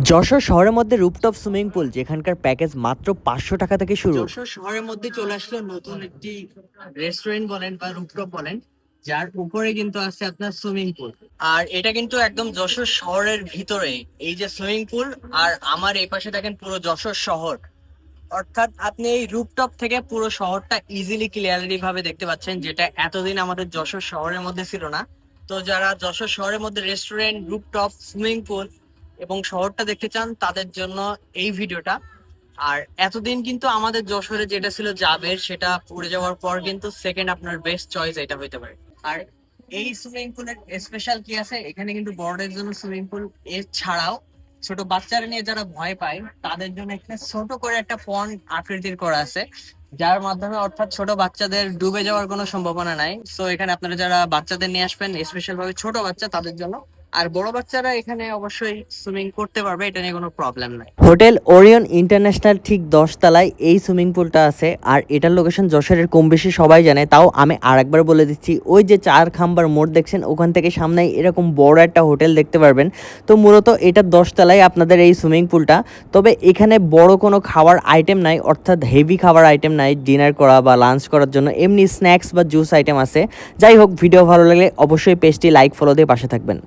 যশোর শহরের মধ্যে rooftop swimming pool যেখানকার প্যাকেজ মাত্র 500 টাকা থেকে শুরু। যশোর শহরের মধ্যে চলে আসলো নতুন একটি রেস্টুরেন্ট বলেন বা রুফটপ বলেন, যার উপরে কিন্তু আছে আপনার সুইমিং পুল। আর এটা কিন্তু একদম যশোর শহরের ভিতরে এই যে সুইমিং পুল, আর আমার এই পাশে দেখেন পুরো যশোর শহর। অর্থাৎ আপনি এই রুফটপ থেকে পুরো শহরটা ইজিলি ক্লিয়ারলি ভাবে দেখতে পাচ্ছেন, যেটা এতদিন আমাদের যশোর শহরের মধ্যে ছিল না। তো যারা যশোর শহরের মধ্যে রেস্টুরেন্ট, রুফটপ, সুইমিং পুল এবং শহরটা দেখতে চান তাদের জন্য এই ভিডিওটা। আর এতদিন কিন্তু আমাদের যশোরে যেটা ছিল জাবের, সেটা পড়ে যাওয়ার পর কিন্তু সেকেন্ড আপনার বেস্ট চয়েস এটা হইতে পারে। আর এই সুইমিং পুলের স্পেশাল কি আছে, এখানে কিন্তু বড়দের জন্য সুইমিং পুল এছাড়াও ছোট বাচ্চারা নিয়ে যারা ভয় পায় তাদের জন্য এখানে ছোট করে একটা পন্ড আকৃতির করা আছে, যার মাধ্যমে অর্থাৎ ছোট বাচ্চাদের ডুবে যাওয়ার কোনো সম্ভাবনা নাই। সো এখানে আপনারা যারা বাচ্চাদের নিয়ে আসবেন, স্পেশাল ভাবে ছোট বাচ্চা তাদের জন্য, আর বড় বাচ্চারা এখানে অবশ্যই সুইমিং করতে পারবে, এটা নিয়ে কোনো প্রবলেম নাই। হোটেল ওরিয়ন ইন্টারন্যাশনাল ঠিক 10 তলায় এই সুইমিং পুলটা আছে। আর এটার লোকেশন যশোরের কম বেশি সবাই জানে, তাও আমি আরেকবার বলে দিচ্ছি। ওই যে 4 খাম্বার মোড় দেখছেন, ওখান থেকে সামনে এরকম বড় একটা হোটেল দেখতে পারবেন। তো মূলত এটা 10 তলায় আপনাদের এই সুইমিং পুলটা। তবে এখানে বড় কোনো খাবার আইটেম নাই, অর্থাৎ হেভি খাবার আইটেম নাই ডিনার করা বা লাঞ্চ করার জন্য। এমনি স্ন্যাক্স বা জুস আইটেম আছে। যাই হোক, ভিডিও ভালো লাগলে অবশ্যই পেজটি লাইক ফলো দিয়ে পাশে থাকবেন।